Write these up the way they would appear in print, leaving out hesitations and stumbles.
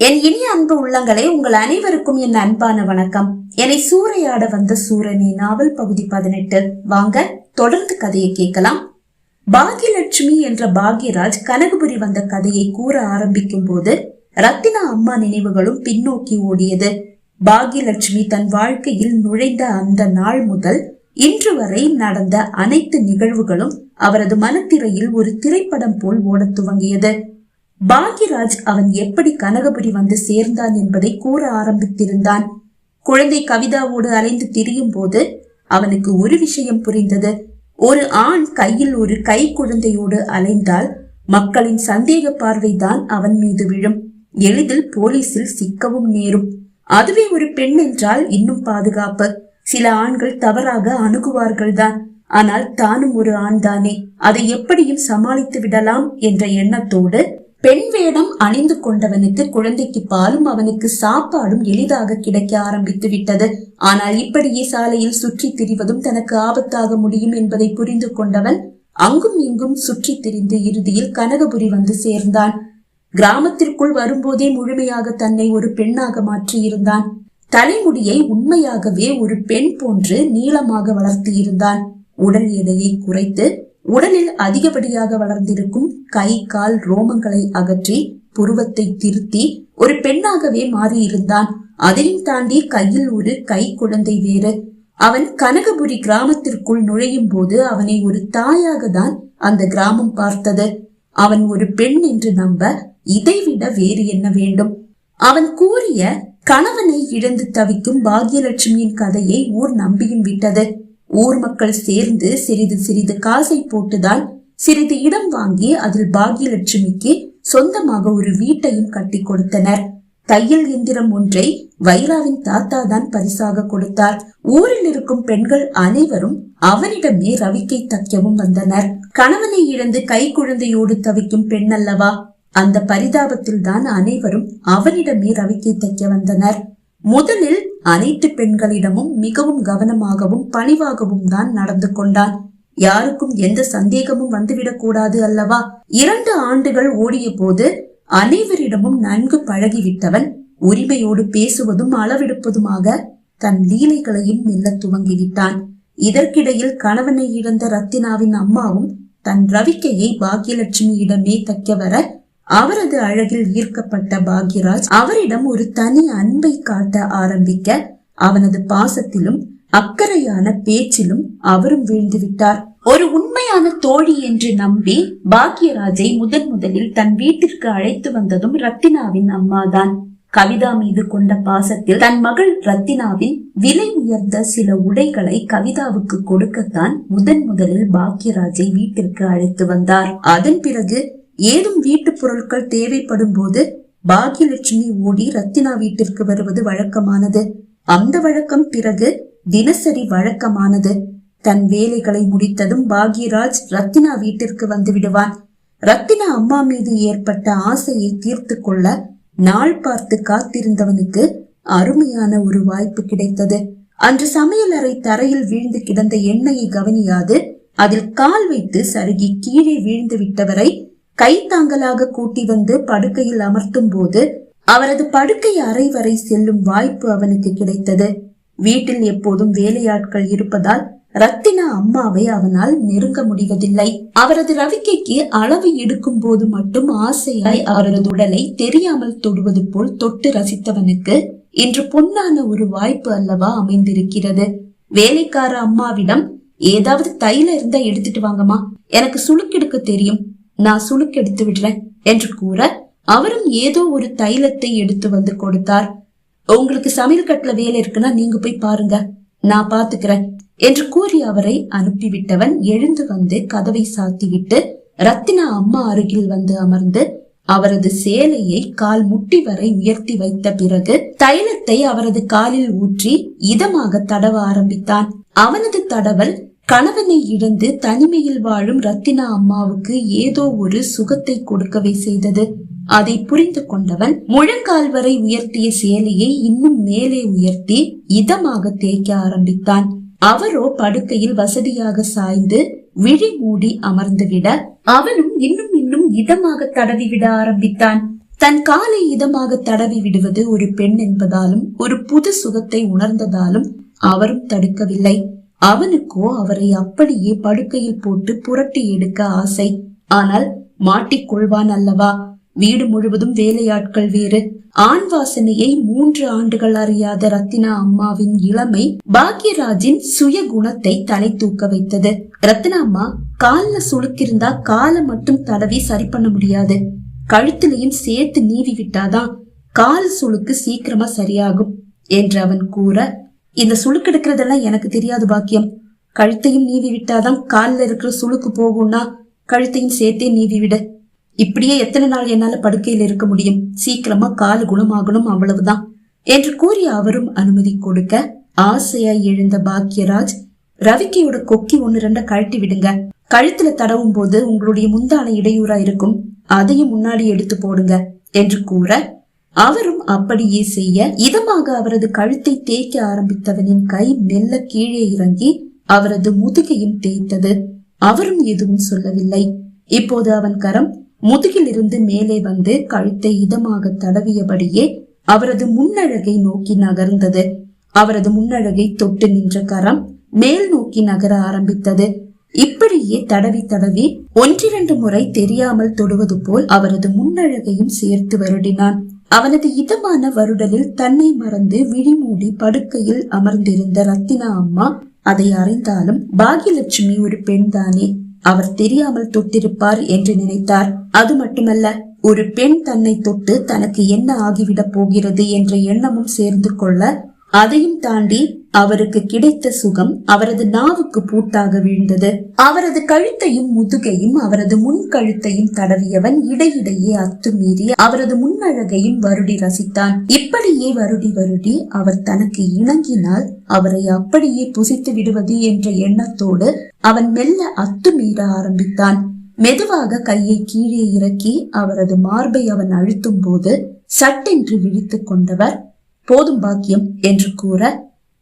என் இனிய அன்பு உள்ளங்களே, உங்கள் அனைவருக்கும் என் அன்பான வணக்கம். என்னை சூறையாட வந்த சூரனே நாவல் பகுதி 18. வாங்க தொடர்ந்து கதையை கேட்கலாம். பாக்யலட்சுமி என்ற பாக்யராஜ் கனகபுரி வந்த கதையை கூற ஆரம்பிக்கும் போது ரத்தினா அம்மா நினைவுகளும் பின்னோக்கி ஓடியது. பாக்யலட்சுமி தன் வாழ்க்கையில் நுழைந்த அந்த நாள் முதல் இன்று வரை நடந்த அனைத்து நிகழ்வுகளும் அவரது மனத்திரையில் ஒரு திரைப்படம் போல் ஓடத் துவங்கியது. பாக்யராஜ் அவன் எப்படி கனகபுரி வந்து சேர்ந்தான் என்பதை கூற ஆரம்பித்திருந்தான். குழந்தை கவிதாவோடு அலைந்து திரியும் போது அவனுக்கு ஒரு விஷயம் புரிந்தது. ஒரு ஆண் கையில் ஒரு கை குழந்தையோடு அலைந்தால் மக்களின் சந்தேக பார்வைதான் அவன் மீது விழும். எளிதில் போலீசில் சிக்கவும் நேரும். அதுவே ஒரு பெண் என்றால் இன்னும் பாதுகாப்பு. சில ஆண்கள் தவறாக அணுகுவார்கள் தான். ஆனால் தானும் ஒரு ஆண் தானே, அதை எப்படியும் சமாளித்து விடலாம் என்ற எண்ணத்தோடு பெண் வேடம் அணிந்து கொண்டவனுக்கு குழந்தைக்கு பாலும் அவனுக்கு சாப்பாடும் எளிதாக கிடைக்க ஆரம்பித்து விட்டது. ஆனால் இப்படியே சாலையில் சுற்றி திரிவதும் தனக்கு ஆபத்தாக முடியும் என்பதை புரிந்து கொண்டவன் அங்கும் இங்கும் சுற்றி திரிந்து இறுதியில் கனகபுரி வந்து சேர்ந்தான். கிராமத்திற்குள் வரும்போதே முழுமையாக தன்னை ஒரு பெண்ணாக மாற்றி இருந்தான். தலைமுடியை உண்மையாகவே ஒரு பெண் போன்று நீளமாக வளர்த்தி இருந்தான். உடல் எடையை குறைத்து உடலில் அதிகப்படியாக வளர்ந்திருக்கும் கை கால் ரோமங்களை அகற்றி புருவத்தை திருத்தி ஒரு பெண்ணாகவே மாறியிருந்தான். அதையும் தாண்டி கையில் ஒரு கை குழந்தை வேறு. அவன் கனகபுரி கிராமத்திற்குள் நுழையும் போது அவனை ஒரு தாயாக தான் அந்த கிராமம் பார்த்தது. அவன் ஒரு பெண் என்று நம்ப இதைவிட வேறு என்ன வேண்டும்? அவன் கூறிய கணவனை இழந்து தவிக்கும் பாக்யலட்சுமியின் கதையை ஊர் நம்பியும் விட்டது. ஊர் மக்கள் சேர்ந்து சிறிது சிறிது காசை போட்டுதான் சிறிது இடம் வாங்கி அதில் பாக்யலட்சுமிக்கு சொந்தமாக ஒரு வீட்டையும் கட்டி கொடுத்தனர். தையல் எந்திரம் ஒன்றை வைராவின் தாத்தா தான் பரிசாக கொடுத்தார். ஊரில் இருக்கும் பெண்கள் அனைவரும் அவனிடமே ரவிக்கை தைக்கவும் வந்தனர். கணவனை இழந்து கை குழந்தையோடு தவிக்கும் பெண் அல்லவா? அந்த பரிதாபத்தில் தான் அனைவரும் அவனிடமே ரவிக்கை தைக்க வந்தனர். முதலில் அனைத்து பெண்களிடமும் மிகவும் கவனமாகவும் பணிவாகவும் தான் நடந்து கொண்டான். யாருக்கும் எந்த சந்தேகமும் வந்துவிடக் கூடாது அல்லவா? 2 ஆண்டுகள் ஓடிய போது அனைவரிடமும் நன்கு பழகிவிட்டவன் உரிமையோடு பேசுவதும் அளவெடுப்பதுமாக தன் லீலைகளையும் மெல்ல துவங்கிவிட்டான். இதற்கிடையில் கணவனை இழந்த ரத்தினாவின் அம்மாவும் தன் ரவிக்கையை பாக்யலட்சுமியிடமே தைக்க வர அவரது அழகில் ஈர்க்கப்பட்ட பாக்யராஜ் அவரிடம் ஒரு தனி அன்பை காட்ட ஆரம்பிக்க அவனது பாசத்திலும் அக்கறையான பேச்சிலும் அவரும் வீழ்ந்து விட்டார். ஒரு உண்மையான தோழி என்று நம்பி பாக்யராஜை முதலில் தன் வீட்டிற்கு அழைத்து வந்ததும் ரத்தினாவின் அம்மாதான். கவிதா மீது கொண்ட பாசத்தில் தன் மகள் ரத்தினாவின் விலை உயர்ந்த சில உடைகளை கவிதாவுக்கு கொடுக்கத்தான் முதலில் பாக்யராஜை வீட்டிற்கு அழைத்து வந்தார். அதன் பிறகு ஏதும் வீட்டு பொருட்கள் தேவைப்படும் போது பாக்யலட்சுமி ஓடி ரத்தினா வீட்டிற்கு வருவது வழக்கமானது. அந்த வழக்கம் பிறகு தினசரி வழக்கமானது. தன் வேலைகளை முடித்ததும் பாக்யராஜ் ரத்தினா வீட்டிற்கு வந்து விடுவான். ரத்தினா அம்மா மீது ஏற்பட்ட ஆசையை தீர்த்து கொள்ள நாள் பார்த்து காத்திருந்தவனுக்கு அருமையான ஒரு வாய்ப்பு கிடைத்தது. அன்று சமையல் அறை தரையில் வீழ்ந்து கிடந்த எண்ணெயை கவனியாது அதில் கால் வைத்து சருகி கீழே வீழ்ந்து விட்டவரை கைத்தாங்கலாக கூட்டி வந்து படுக்கையில் அமர்த்தும் போது அவரது படுக்கை அறை வரை செல்லும் வாய்ப்பு அவனுக்கு கிடைத்தது. வீட்டில் எப்போதும் வேலையாட்கள் இருப்பதால் ரத்தினா அம்மாவை அவனால் நெருங்க முடிவதில்லை. அவரது ரவிக்கைக்கு அளவு எடுக்கும் போது மட்டும் ஆசையாய் அவரது உடலை தெரியாமல் தொடுவது போல் தொட்டு ரசித்தவனுக்கு இன்று பொன்னான ஒரு வாய்ப்பு அல்லவா அமைந்திருக்கிறது. வேலைக்கார அம்மாவிடம் ஏதாவது தைல இருந்தா எடுத்துட்டு வாங்கம்மா, எனக்கு சுளுக்கெடுக்க தெரியும், நான் சுளுக்கெடுத்து விடுறேன் என்று கூற அவரும் ஏதோ ஒரு தைலத்தை எடுத்து வந்து கொடுத்தார். உங்களுக்கு சமையல் கட்டுல வேலை இருக்குன்னா நீங்க போய் பாருங்க, நான் பாத்துக்கிறேன் என்று கூறி அவரை அனுப்பிவிட்டவன் எழுந்து வந்து கதவை சாத்திவிட்டு ரத்தினா அம்மா அருகில் வந்து அமர்ந்து அவரது சேலையை கால் முட்டி வரை உயர்த்தி வைத்த பிறகு தைலத்தை அவரது காலில் ஊற்றி இதமாக தடவ ஆரம்பித்தான். அவனது தடவல் கணவனை இழந்து தனிமையில் வாழும் ரத்தினா அம்மாவுக்கு ஏதோ ஒரு சுகத்தை கொடுக்கவே செய்தது. அதை புரிந்து கொண்டவன் முழங்கால் வரை உயர்த்திய சேலையை இன்னும் மேலே உயர்த்தி இதமாக தேய்க்க ஆரம்பித்தான். அவரோ படுக்கையில் வசதியாக சாய்ந்து விழி மூடி அமர்ந்து விட அவனும் இன்னும் இதமாக தடவி விட ஆரம்பித்தான். தன் காலை இதமாக தடவி விடுவது ஒரு பெண் என்பதாலும் ஒரு புது சுகத்தை உணர்ந்ததாலும் அவரும் தடுக்கவில்லை. அவனுக்கோ அவரை அப்படியே படுக்கையில் போட்டு புரட்டி எடுக்க ஆசை. ஆனால் மாட்டிக்கொள்வான் அல்லவா? வீடு முழுவதும் வேலையாட்கள் வேறு. ஆண் வாசனையை 3 ஆண்டுகள் அறியாத ரத்தினா அம்மாவின் இளமை பாக்யராஜின் சுய குணத்தை தலை தூக்க வைத்தது. ரத்தினா அம்மா, கால்ல சுளுக்கிருந்தா காலை மட்டும் தடவி சரி பண்ண முடியாது, கழுத்திலையும் சேர்த்து நீவி விட்டாதான் கால் சுளுக்கு சீக்கிரமா சரியாகும் என்று அவன் கூற, இந்த சுளுக்கு எடுக்கிறதெல்லாம் எனக்கு தெரியாது பாக்கியம். கழுத்தையும் நீவி விட்டாதான் கால்ல இருக்கிற சுளுக்கு போகும்னா கழுத்தையும் சேர்த்தே நீவி விட. இப்படியே எத்தனை நாள் என்னால படுக்கையில் இருக்க முடியும்? சீக்கிரமா கால் குணமாகணும், அவ்வளவுதான் என்று கூறி அவரும் அனுமதி கொடுக்க, ஆசையாய் எழுந்த பாக்யராஜ், ரவிக்கையோட கொக்கி 1-2 கழட்டி விடுங்க, கழுத்துல தடவும் போது உங்களுடைய முந்தான இடையூறா இருக்கும், அதையும் முன்னாடி எடுத்து போடுங்க என்று கூற, அவரும் அப்படியே செய்ய, இதமாக அவரது கழுத்தை தேய்க்க ஆரம்பித்தவனின் கை மெல்ல கீழே இறங்கி அவரது முதுகையும் தேய்த்தது. அவரும் எதுவும் சொல்லவில்லை. இப்போது அவன் கரம் முதுகில் இருந்து மேலே வந்து கழுத்தை இதமாக தடவியபடியே அவரது முன்னழகை நோக்கி நகர்ந்தது. அவரது முன்னழகை தொட்டு நின்ற கரம் மேல் நோக்கி நகர ஆரம்பித்தது. இப்படியே தடவி தடவி 1-2 முறை தெரியாமல் தொடுவது போல் அவரது முன்னழகையும் சேர்த்து வருடினான். அவனது இதமான வருடலில் தன்னை மறந்து விழிமூடி படுக்கையில் அமர்ந்திருந்த ரத்தினா அம்மா அதை அறிந்தாலும் பாகியலட்சுமி ஒரு பெண் தானே, அவர் தெரியாமல் தொட்டிருப்பார் என்று நினைத்தார். அது மட்டுமல்ல, ஒரு பெண் தன்னை தொட்டு தனக்கு என்ன ஆகிவிடப் போகிறது என்ற எண்ணமும் சேர்ந்து கொள்ள, அதையும் தாண்டி அவருக்கு கிடைத்த சுகம் அவரது நாவுக்கு பூட்டாக வீழ்ந்தது. அவரது கழுத்தையும் முதுகையும் அவரது முன் கழுத்தையும் தடவியவன் இடையிடையே அத்துமீறி அவரது முன்னழகையும் வருடி ரசித்தான். இப்படியே வருடி வருடி அவர் தனக்கு இணங்கினால் அவரை அப்படியே புசித்து விடுவது என்ற எண்ணத்தோடு அவன் மெல்ல அத்துமீற ஆரம்பித்தான். மெதுவாக கையை கீழே இறக்கி அவரது மார்பை அவன் அழுத்தும் போது சட்டென்று விழித்துக் கொண்டவர், போதும் பாக்கியம் என்று கூற,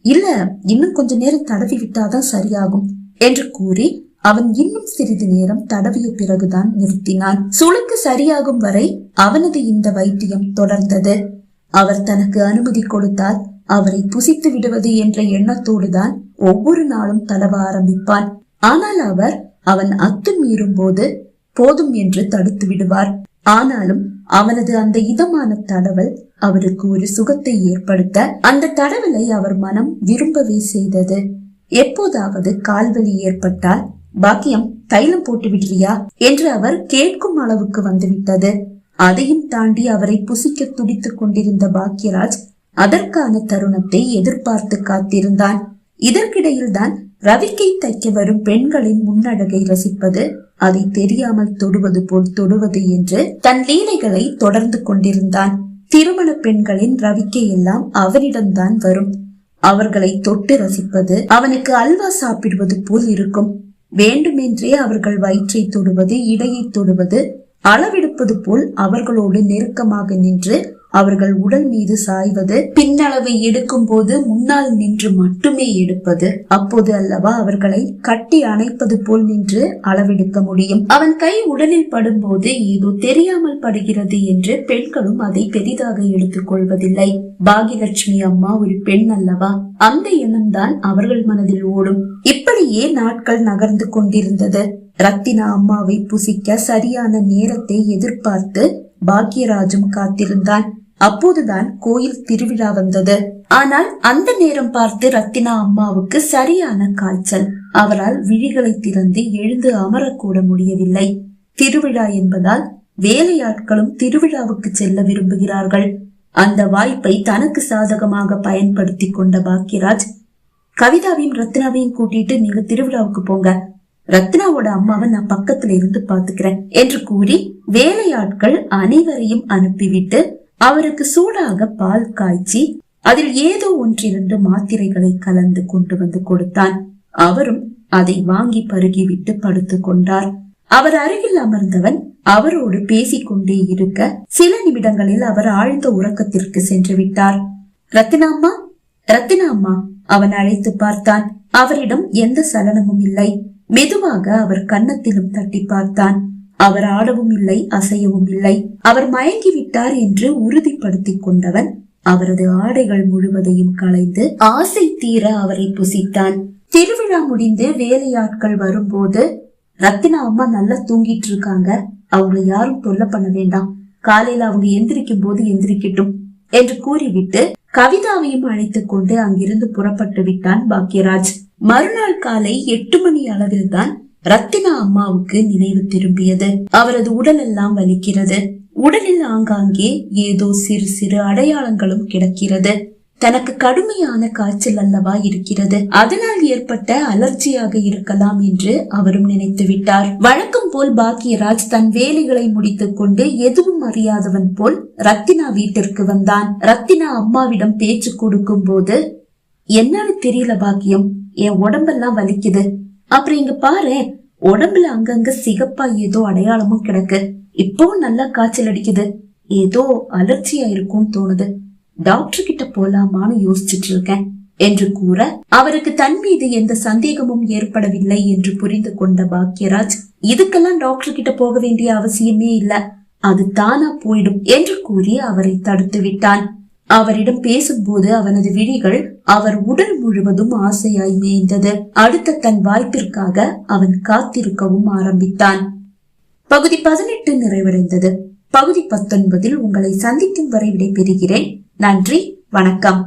இல்ல இன்னும் கொஞ்ச நேரம் தடவி விட்டாதான் சரியாகும் என்று கூறி அவன் இன்னும் சிறிது நேரம் தடவிய பிறகுதான் நிறுத்தினான். சுளுக்கு சரியாகும் வரை அவனது இந்த வைத்தியம் தொடர்ந்தது. அவர் தனக்கு அனுமதி கொடுத்தால் அவரை புசித்து விடுவது என்ற எண்ணத்தோடுதான் ஒவ்வொரு நாளும் தடவ ஆரம்பிப்பான். ஆனால் அவன் அத்துமீறும் போது போதும் என்று தடுத்து விடுவார். ஆனாலும் அவனது அந்த இதமான தடவல் அவருக்கு ஒரு சுகத்தை ஏற்படுத்த, அந்த தடவலை அவர் மனம் விரும்பவே செய்தது. எப்போதாவது கால்வலி ஏற்பட்டால், பாக்கியம் தைலம் போட்டு விடுறியா என்று அவர் கேட்கும் அளவுக்கு வந்துவிட்டது. அதையும் தாண்டி அவரை புசிக்க துடித்துக் கொண்டிருந்த பாக்யராஜ் அதற்கான தருணத்தை எதிர்பார்த்து காத்திருந்தான். இதற்கிடையில் தான் ரவிக்கை தைக்க வரும் பெண்களின் முன்னழகை ரசிப்பது, அதை தெரியாமல் தொடுவது போல் தொடுவது என்று தன் லீலைகளை தொடர்ந்து கொண்டிருந்தான். திருமண பெண்களின் ரவிக்கை எல்லாம் அவனிடம்தான் வரும். அவர்களை தொட்டு ரசிப்பது அவனுக்கு அல்வா சாப்பிடுவது போல் இருக்கும். வேண்டுமென்றே அவர்கள் வயிற்றை தொடுவது, இடையை தொடுவது, அளவெடுப்பது போல் அவர்களோடு நெருக்கமாக நின்று அவர்கள் உடல் மீது சாய்வது, பின்னளவை எடுக்கும் போது முன்னால் நின்று மட்டுமே எடுப்பது, அப்போது அல்லவா அவர்களை கட்டி அணைப்பது போல் நின்று அளவெடுக்க முடியும். அவன் கை உடலில் படும் போது ஏதோ தெரியாமல் படுகிறது என்று பெண்களும் அதை பெரிதாக எடுத்துக் கொள்வதில்லை. பாகியலட்சுமி அம்மா ஒரு பெண் அல்லவா, அந்த எண்ணம் தான் அவர்கள் மனதில் ஓடும். இப்படியே நாட்கள் நகர்ந்து கொண்டிருந்தது. ரத்தினா அம்மாவை புசிக்க சரியான நேரத்தை எதிர்பார்த்து பாக்யராஜும் காத்திருந்தான். அப்போதுதான் கோயில் திருவிழா வந்தது. ஆனால் அந்த நேரம் பார்த்து ரத்தினா அம்மாவுக்கு சரியான காய்ச்சல். அவரால் விழிகளை திறந்து எழுந்து அமரக்கூட முடியவில்லை. திருவிழா என்பதால் வேலையாட்களும் திருவிழாவுக்கு செல்ல விரும்புகிறார்கள். அந்த வாய்ப்பை தனக்கு சாதகமாக பயன்படுத்தி கொண்ட பாக்யராஜ், கவிதாவையும் ரத்னாவையும் கூட்டிட்டு நீங்க திருவிழாவுக்கு போங்க, ரத்னாவோட அம்மாவை நான் பக்கத்துல இருந்து பாத்துக்கிறேன் என்று கூறி வேலையாட்கள் அனைவரையும் அனுப்பிவிட்டு அவருக்கு சூடாக பால் காய்ச்சி அதில் ஏதோ 1-2 மாத்திரைகளை கலந்து கொண்டு வந்து கொடுத்தான். அவரும் அதை வாங்கி பருகிவிட்டு படுத்து கொண்டார். அவர் அருகில் அமர்ந்தவன் அவரோடு பேசிக்கொண்டே இருக்க சில நிமிடங்களில் அவர் ஆழ்ந்த உறக்கத்திற்கு சென்று விட்டார். ரத்தினா அம்மா, ரத்தினா அம்மா அவன் அழைத்து பார்த்தான். அவரிடம் எந்த சலனமும் இல்லை. மெதுவாக அவர் கன்னத்திலும் தட்டி பார்த்தான். அவர் ஆடவும் இல்லை, அசையவும் இல்லை. அவர் மயங்கிவிட்டார் என்று உறுதிப்படுத்திக் கொண்டவன் அவரது ஆடைகள் முழுவதையும் களைந்து ஆசை தீர அவரை புசித்தான். திருவிழா முடிந்து வேலையாட்கள் வரும்போது, ரத்தினா அம்மா நல்லா தூங்கிட்டு இருக்காங்க, அவங்களை யாரும் தொல்லை பண்ண வேண்டாம், காலையில அவங்க எந்திரிக்கும் போது எந்திரிக்கட்டும் என்று கூறிவிட்டு கவிதாவையும் அழைத்துக் கொண்டு அங்கிருந்து புறப்பட்டு விட்டான் பாக்யராஜ். மறுநாள் காலை 8 மணி அளவில் தான் ரத்தினா அம்மாவுக்கு நினைவு திரும்பியது. அவரது உடல் எல்லாம் வலிக்கிறது. உடலில் ஆங்காங்கே ஏதோ சிறு சிறு அடையாளங்களும் கிடக்கிறது. தனக்கு கடுமையான காய்ச்சல் அல்லவா இருக்கிறது, அதனால் ஏற்பட்ட அலர்ஜியாக இருக்கலாம் என்று அவரும் நினைத்து விட்டார். வழக்கம் போல் பாக்யராஜ் தன் வேலைகளை முடித்துக் கொண்டு எதுவும் அறியாதவன் போல் ரத்தினா வீட்டிற்கு வந்தான். ரத்தினா அம்மாவிடம் பேச்சு கொடுக்கும் போது, என்னன்னு தெரியல பாக்கியம், என் உடம்பெல்லாம் வலிக்குது, அப்புறம் இங்க பாரு உடம்புல அங்கங்க சிகப்பா ஏதோ அடையாளமும் கிடக்கு, இப்பவும் நல்லா காய்ச்சல் அடிக்குது, ஏதோ அலர்ஜியா இருக்கும்னு தோணுது, டாக்டர் கிட்ட போலாமான்னு யோசிச்சுட்டு இருக்கேன் என்று கூற, அவருக்கு தன் மீது எந்த சந்தேகமும் ஏற்படவில்லை என்று புரிந்து கொண்ட பாக்யராஜ், இதுக்கெல்லாம் டாக்டர் கிட்ட போக வேண்டிய அவசியமே இல்ல, அது தானா போயிடும் என்று கூறி அவரை தடுத்து விட்டான். அவரிடம் பேசும்போது அவனது விழிகள் அவர் உடல் முழுவதும் ஆசையாய் மேய்ந்தது. அடுத்த தன் வாய்ப்பிற்காக அவன் காத்திருக்கவும் ஆரம்பித்தான். பகுதி 18 நிறைவடைந்தது. பகுதி 19 உங்களை சந்திக்கும் வரை விடைபெறுகிறேன். நன்றி, வணக்கம்.